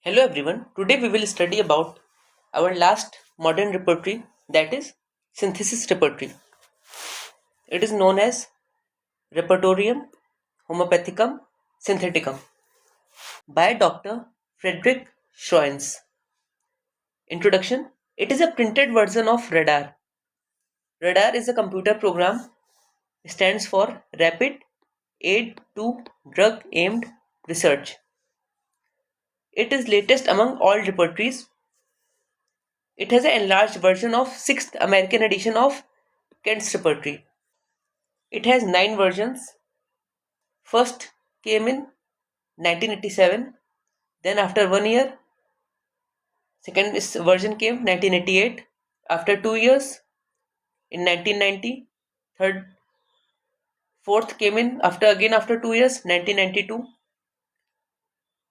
Hello everyone, today we will study about our last modern repertory, that is synthesis repertory. It is known as Repertorium Homeopathicum Syntheticum by Dr. Frederick Schroens. Introduction. It is a printed version of Radar. Radar is a computer program, stands for Rapid Aid to Drug Aimed Research. It is latest among all repertories. It has an enlarged version of 6th American edition of Kent's Repertory. It has 9 versions. First came in 1987, then after 1 year, second version came 1988, after 2 years in 1990, third fourth came in after 2 years 1992,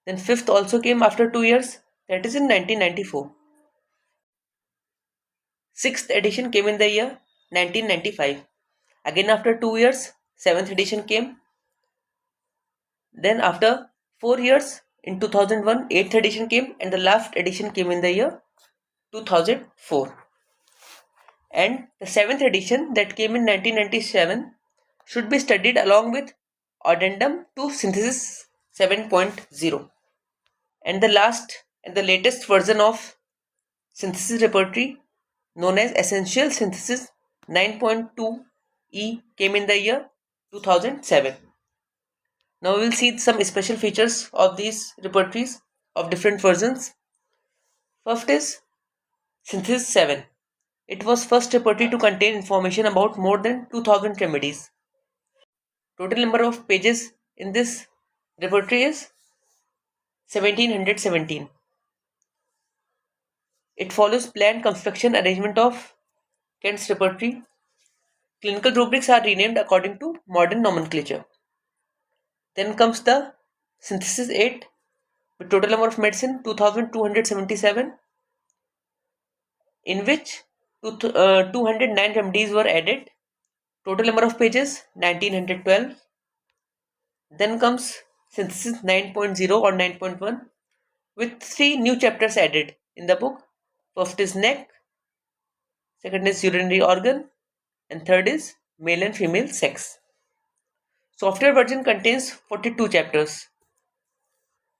then fifth also came after 2 years, that is in 1994. Sixth edition came in the year 1995. Again after 2 years, seventh edition came. Then after 4 years in 2001, eighth edition came, and the last edition came in the year 2004. And the seventh edition that came in 1997 should be studied along with addendum to synthesis 7.0. And the last and the latest version of synthesis repertory, known as essential synthesis 9.2e, came in the year 2007. Now we will see some special features of these repertories of different versions. First is Synthesis 7. It was first repertory to contain information about more than 2000 remedies. Total number of pages in this repertory is 1717. It follows planned construction arrangement of Kent's repertory. Clinical rubrics are renamed according to modern nomenclature. Then comes the Synthesis 8 with total number of medicine 2277, in which 209 remedies were added. Total number of pages 1912. Then comes Synthesis 9.0 or 9.1 with 3 new chapters added in the book. First is neck, second is urinary organ, and third is male and female sex. Software version contains 42 chapters.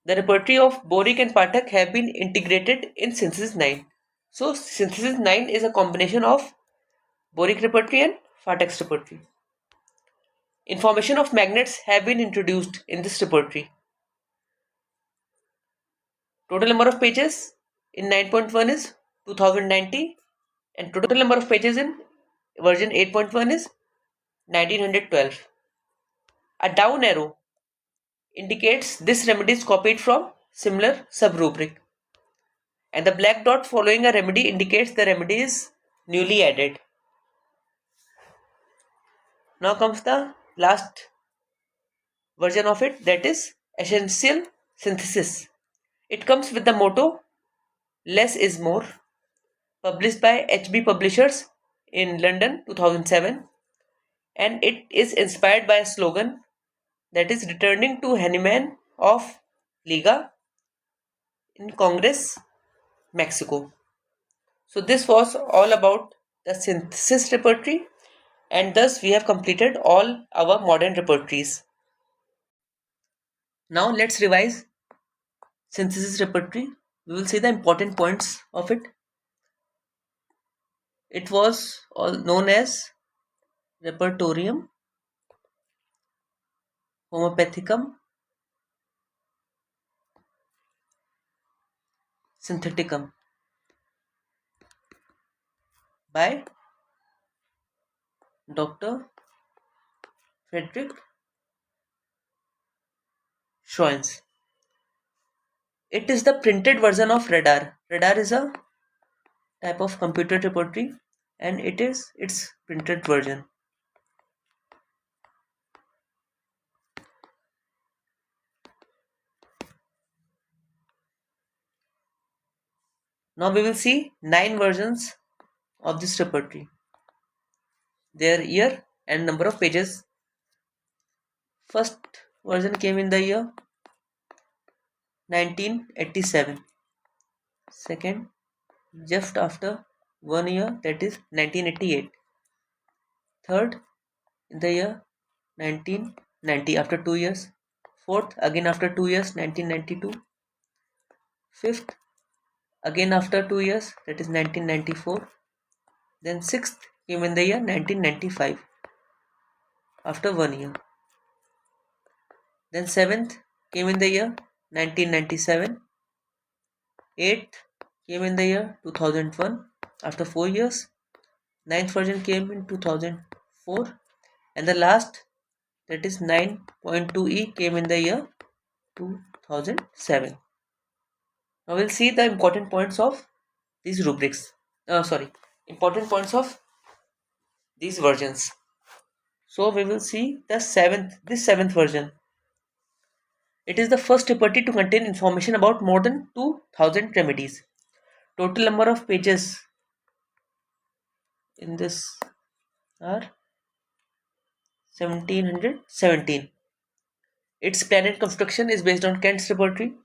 The repertory of Boric and Pathak have been integrated in Synthesis 9. So Synthesis 9 is a combination of Boric repertory and Pathak's repertory. Information of magnets have been introduced in this repertory. Total number of pages in 9.1 is 2090, and total number of pages in version 8.1 is 1912. A down arrow indicates this remedy is copied from similar subrubric, and the black dot following a remedy indicates the remedy is newly added. Now comes the last version of it, that is essential synthesis. It comes with the motto less is more, published by HB Publishers in London 2007, and it is inspired by a slogan that is returning to Hahnemann of Liga in Congress, Mexico. So this was all about the synthesis repertory, and thus we have completed all our modern repertories. Now let's revise synthesis repertory. We will see the important points of it. It was all known as Repertorium Homeopathicum Syntheticum by Dr. Frederick Schroens. It is the printed version of Radar. Radar is a type of computer repertory, and it is its printed version. Now we will see 9 versions of this repertory, their year and number of pages. First version came in the year 1987. Second, just after 1 year, that is 1988. Third, in the year 1990, after 2 years. Fourth, again after 2 years, 1992. Fifth, again after 2 years, that is 1994. Then sixth came in the year 1995, after 1 year. Then seventh came in the year 1997. Eighth came in the year 2001, after 4 years. Ninth version came in 2004, and the last, that is 9.2e, came in the year 2007. Now we'll see the important points of these rubrics. Important points of these versions. So we will see this seventh version. It is the first repertory to contain information about more than 2000 remedies. Total number of pages in this are 1717. Its plan and construction is based on Kent's repertory.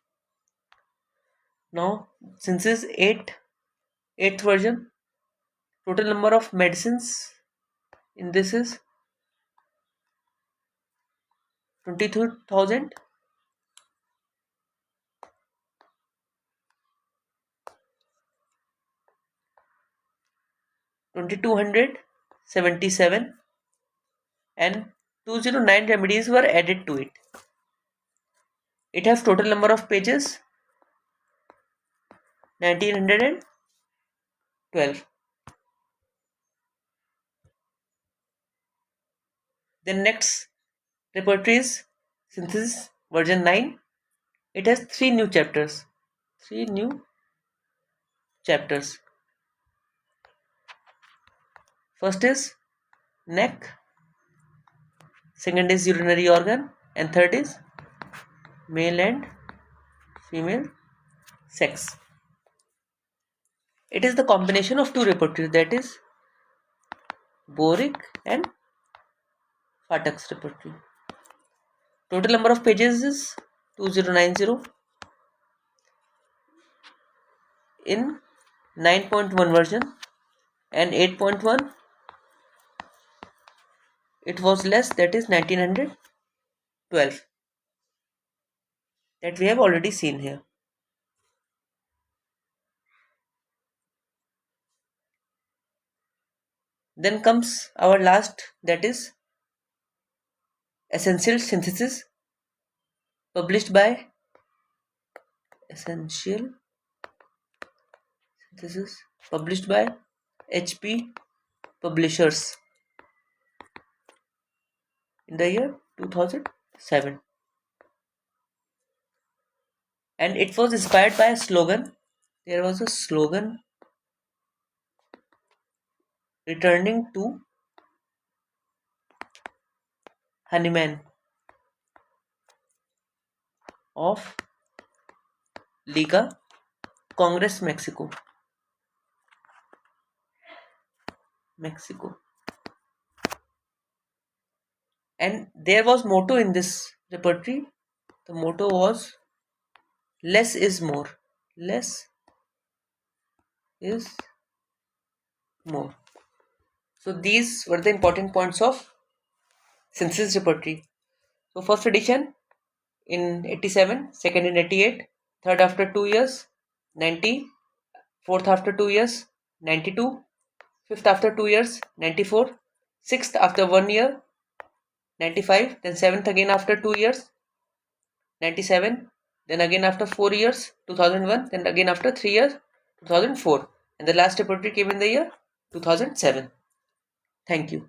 Now, since this eighth version, total number of medicines in this is 22,000. $2,277, and 209 remedies were added to it. It has total number of pages 1912. Then next repertory is Synthesis version 9. It has 3 new chapters. First is neck, second is urinary organ, and third is male and female sex. It is the combination of two repertories, that is Boric and Fatak's repertory. Total number of pages is 2090. In 9.1 version and 8.1 it was less, that is 1912, that we have already seen here. Then comes our last, that is Essential Synthesis, published by HP Publishers in the year 2007, and it was inspired by a slogan. There was a slogan, returning to Honeyman of Liga Congress, Mexico. And there was motto in this repertory. The motto was less is more. Less is more. So these were the important points of synthesis repertory. So first edition in 87, second in 88, third after 2 years 90, fourth after 2 years 92, fifth after 2 years 94, sixth after 1 year 95, then seventh again after 2 years 97, then again after 4 years 2001, then again after 3 years 2004, and the last repertory came in the year 2007. Thank you.